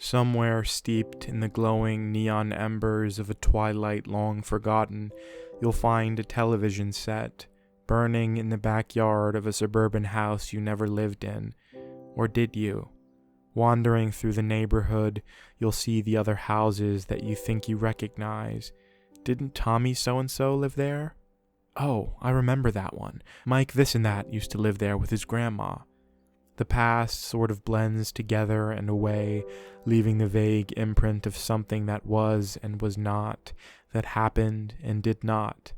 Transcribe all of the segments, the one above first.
Somewhere steeped in the glowing neon embers of a twilight long forgotten, you'll find a television set, burning in the backyard of a suburban house you never lived in. Or did you? Wandering through the neighborhood, you'll see the other houses that you think you recognize. Didn't Tommy so-and-so live there? Oh, I remember that one. Mike this and that used to live there with his grandma. The past sort of blends together and away, leaving the vague imprint of something that was and was not, that happened and did not.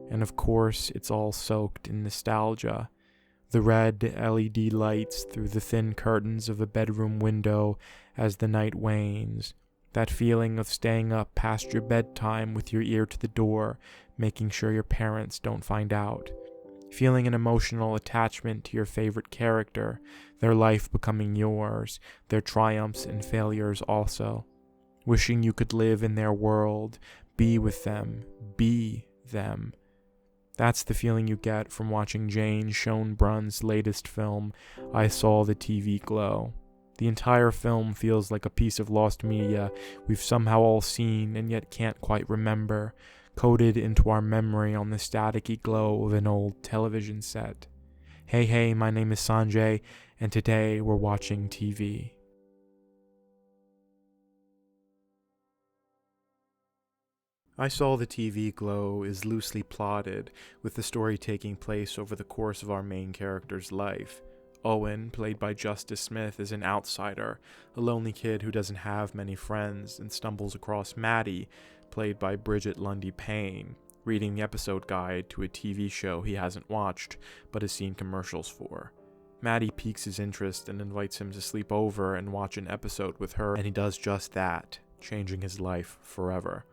And of course, it's all soaked in nostalgia. The red LED lights through the thin curtains of a bedroom window as the night wanes. That feeling of staying up past your bedtime with your ear to the door, making sure your parents don't find out. Feeling an emotional attachment to your favorite character, their life becoming yours, their triumphs and failures also. Wishing you could live in their world, be with them, be them. That's the feeling you get from watching Jane Schoenbrun's latest film, I Saw the TV Glow. The entire film feels like a piece of lost media we've somehow all seen and yet can't quite remember, coded into our memory on the staticky glow of an old television set. Hey, my name is Sanjay, and today we're watching TV. I Saw the TV Glow is loosely plotted, with the story taking place over the course of our main character's life. Owen, played by Justice Smith, is an outsider, a lonely kid who doesn't have many friends, and stumbles across Maddie, played by Bridget Lundy Payne, reading the episode guide to a TV show he hasn't watched, but has seen commercials for. Maddie piques his interest and invites him to sleep over and watch an episode with her, and he does just that, changing his life forever.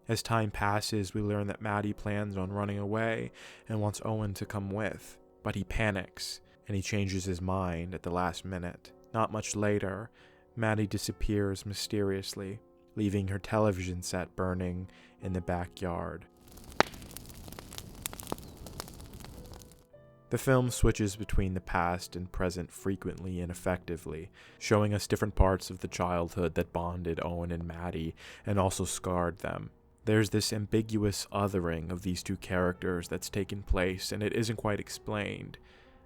As time passes, we learn that Maddie plans on running away and wants Owen to come with, but he panics, and he changes his mind at the last minute. Not much later, Maddie disappears mysteriously, leaving her television set burning in the backyard. The film switches between the past and present frequently and effectively, showing us different parts of the childhood that bonded Owen and Maddie and also scarred them. There's this ambiguous othering of these two characters that's taken place, and it isn't quite explained.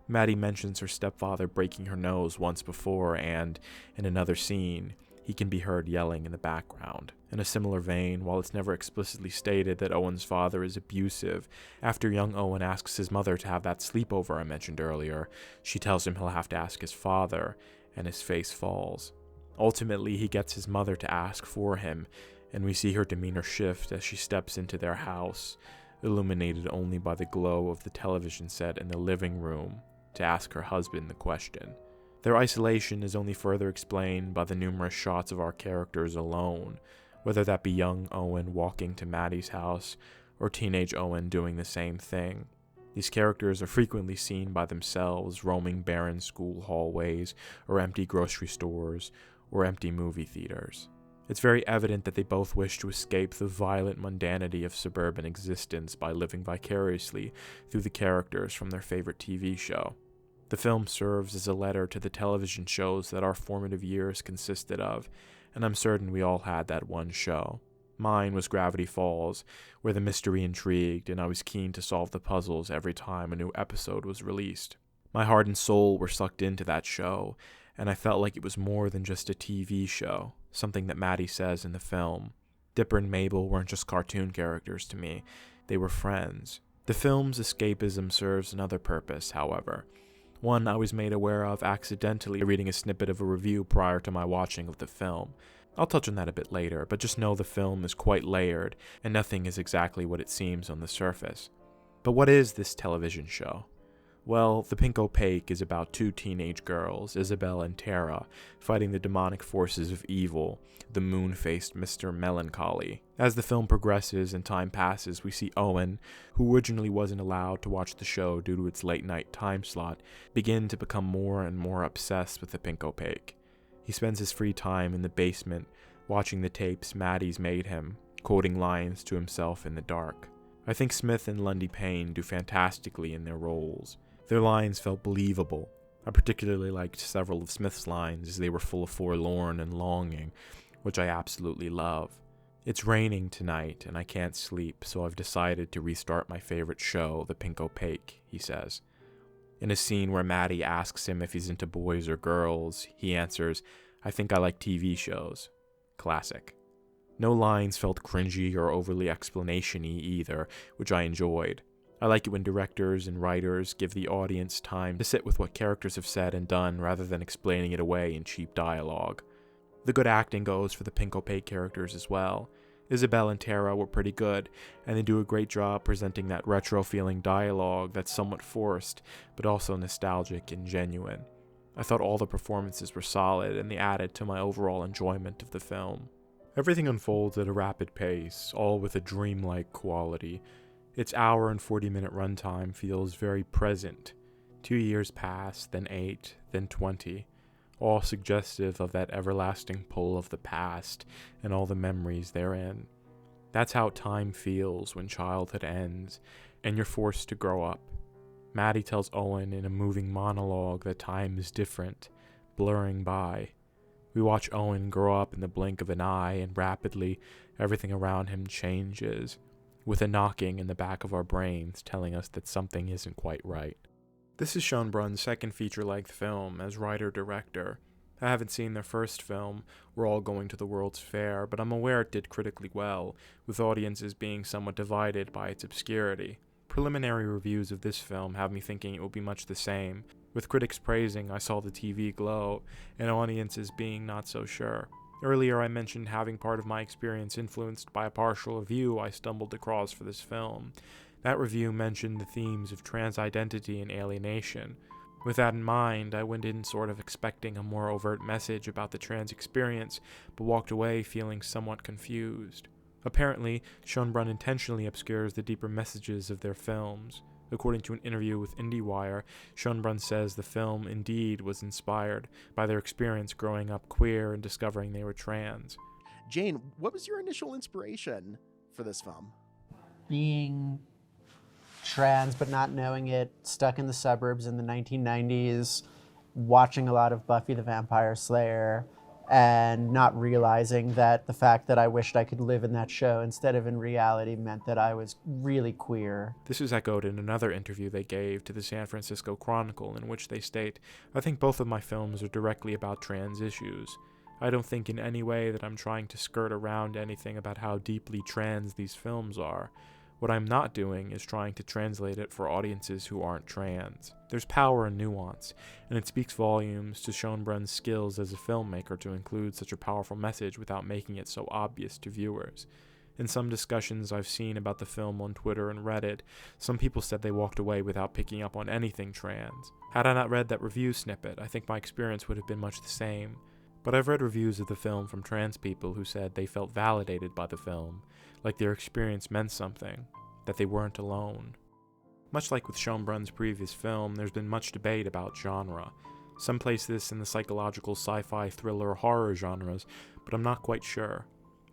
Maddie mentions her stepfather breaking her nose once before, and, in another scene, he can be heard yelling in the background. In a similar vein, while it's never explicitly stated that Owen's father is abusive, after young Owen asks his mother to have that sleepover I mentioned earlier, she tells him he'll have to ask his father, and his face falls. Ultimately, he gets his mother to ask for him, and we see her demeanor shift as she steps into their house, illuminated only by the glow of the television set in the living room, to ask her husband the question. Their isolation is only further explained by the numerous shots of our characters alone, whether that be young Owen walking to Maddie's house, or teenage Owen doing the same thing. These characters are frequently seen by themselves, roaming barren school hallways, or empty grocery stores, or empty movie theaters. It's very evident that they both wish to escape the violent mundanity of suburban existence by living vicariously through the characters from their favorite TV show. The film serves as a letter to the television shows that our formative years consisted of, and I'm certain we all had that one show. Mine was Gravity Falls, where the mystery intrigued, and I was keen to solve the puzzles every time a new episode was released. My heart and soul were sucked into that show, and I felt like it was more than just a TV show, something that Maddie says in the film. Dipper and Mabel weren't just cartoon characters to me, they were friends. The film's escapism serves another purpose, however. One I was made aware of accidentally reading a snippet of a review prior to my watching of the film. I'll touch on that a bit later, but just know the film is quite layered, and nothing is exactly what it seems on the surface. But what is this television show? Well, The Pink Opaque is about two teenage girls, Isabel and Tara, fighting the demonic forces of evil, the moon-faced Mr. Melancholy. As the film progresses and time passes, we see Owen, who originally wasn't allowed to watch the show due to its late-night time slot, begin to become more and more obsessed with The Pink Opaque. He spends his free time in the basement, watching the tapes Maddie's made him, quoting lines to himself in the dark. I think Smith and Lundy Payne do fantastically in their roles. Their lines felt believable. I particularly liked several of Smith's lines as they were full of forlorn and longing, which I absolutely love. It's raining tonight and I can't sleep, so I've decided to restart my favorite show, The Pink Opaque, he says. In a scene where Maddie asks him if he's into boys or girls, he answers, "I think I like TV shows." Classic. No lines felt cringy or overly explanation-y either, which I enjoyed. I like it when directors and writers give the audience time to sit with what characters have said and done rather than explaining it away in cheap dialogue. The good acting goes for the Pink Opaque characters as well. Isabel and Tara were pretty good, and they do a great job presenting that retro-feeling dialogue that's somewhat forced, but also nostalgic and genuine. I thought all the performances were solid, and they added to my overall enjoyment of the film. Everything unfolds at a rapid pace, all with a dreamlike quality. Its hour and 40-minute runtime feels very present. 2 years pass, then 8, then 20. All suggestive of that everlasting pull of the past and all the memories therein. That's how time feels when childhood ends and you're forced to grow up. Maddie tells Owen in a moving monologue that time is different, blurring by. We watch Owen grow up in the blink of an eye, and rapidly everything around him changes, with a knocking in the back of our brains telling us that something isn't quite right. This is Schoenbrun's second feature-length film as writer-director. I haven't seen their first film, We're All Going to the World's Fair, but I'm aware it did critically well, with audiences being somewhat divided by its obscurity. Preliminary reviews of this film have me thinking it will be much the same, with critics praising I Saw the TV Glow, and audiences being not so sure. Earlier I mentioned having part of my experience influenced by a partial review I stumbled across for this film. That review mentioned the themes of trans identity and alienation. With that in mind, I went in sort of expecting a more overt message about the trans experience, but walked away feeling somewhat confused. Apparently, Schoenbrun intentionally obscures the deeper messages of their films. According to an interview with IndieWire, Schoenbrun says the film indeed was inspired by their experience growing up queer and discovering they were trans. Jane, what was your initial inspiration for this film? Being trans but not knowing it, stuck in the suburbs in the 1990s, watching a lot of Buffy the Vampire Slayer, and not realizing that the fact that I wished I could live in that show instead of in reality meant that I was really queer. This is echoed in another interview they gave to the San Francisco Chronicle, in which they state, "I think both of my films are directly about trans issues. I don't think in any way that I'm trying to skirt around anything about how deeply trans these films are. What I'm not doing is trying to translate it for audiences who aren't trans." There's power in nuance, and it speaks volumes to Schoenbrun's skills as a filmmaker to include such a powerful message without making it so obvious to viewers. In some discussions I've seen about the film on Twitter and Reddit, some people said they walked away without picking up on anything trans. Had I not read that review snippet, I think my experience would have been much the same. But I've read reviews of the film from trans people who said they felt validated by the film, like their experience meant something, that they weren't alone. Much like with Schoenbrun's previous film, there's been much debate about genre. Some place this in the psychological sci-fi thriller horror genres, but I'm not quite sure.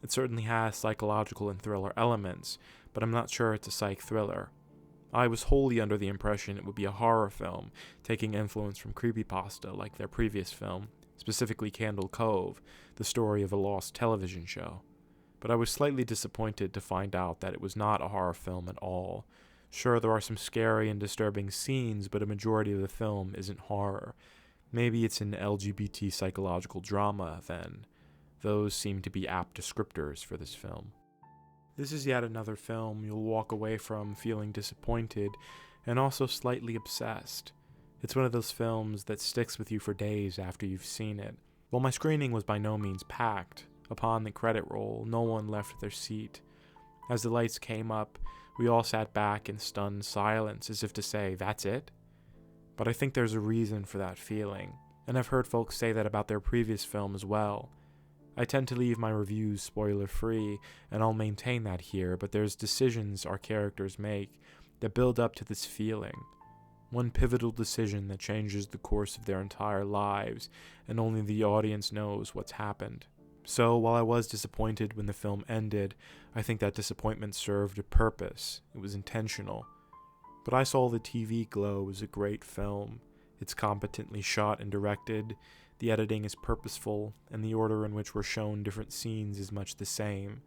It certainly has psychological and thriller elements, but I'm not sure it's a psych thriller. I was wholly under the impression it would be a horror film, taking influence from creepypasta like their previous film, specifically Candle Cove, the story of a lost television show. But I was slightly disappointed to find out that it was not a horror film at all. Sure, there are some scary and disturbing scenes, but a majority of the film isn't horror. Maybe it's an LGBT psychological drama, then. Those seem to be apt descriptors for this film. This is yet another film you'll walk away from feeling disappointed and also slightly obsessed. It's one of those films that sticks with you for days after you've seen it. While my screening was by no means packed, upon the credit roll, no one left their seat. As the lights came up, we all sat back in stunned silence as if to say, "That's it?" But I think there's a reason for that feeling, and I've heard folks say that about their previous film as well. I tend to leave my reviews spoiler-free, and I'll maintain that here, but there's decisions our characters make that build up to this feeling. One pivotal decision that changes the course of their entire lives, and only the audience knows what's happened. So, while I was disappointed when the film ended, I think that disappointment served a purpose. It was intentional. But I Saw the TV Glow is a great film. It's competently shot and directed, the editing is purposeful, and the order in which we're shown different scenes is much the same.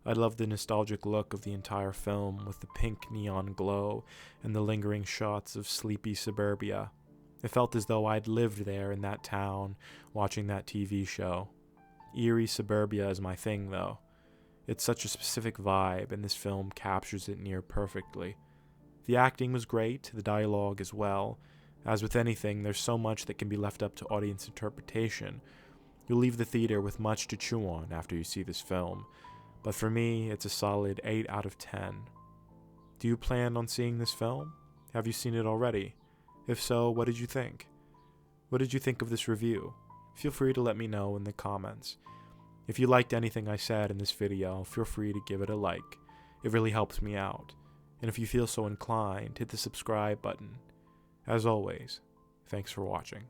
I love the nostalgic look of the entire film, with the pink neon glow and the lingering shots of sleepy suburbia. It felt as though I'd lived there in that town, watching that TV show. Eerie suburbia is my thing, though. It's such a specific vibe, and this film captures it near perfectly. The acting was great, the dialogue as well. As with anything, there's so much that can be left up to audience interpretation. You'll leave the theater with much to chew on after you see this film, but for me, it's a solid 8 out of 10. Do you plan on seeing this film? Have you seen it already? If so, what did you think? What did you think of this review? Feel free to let me know in the comments. If you liked anything I said in this video, feel free to give it a like. It really helps me out. And if you feel so inclined, hit the subscribe button. As always, thanks for watching.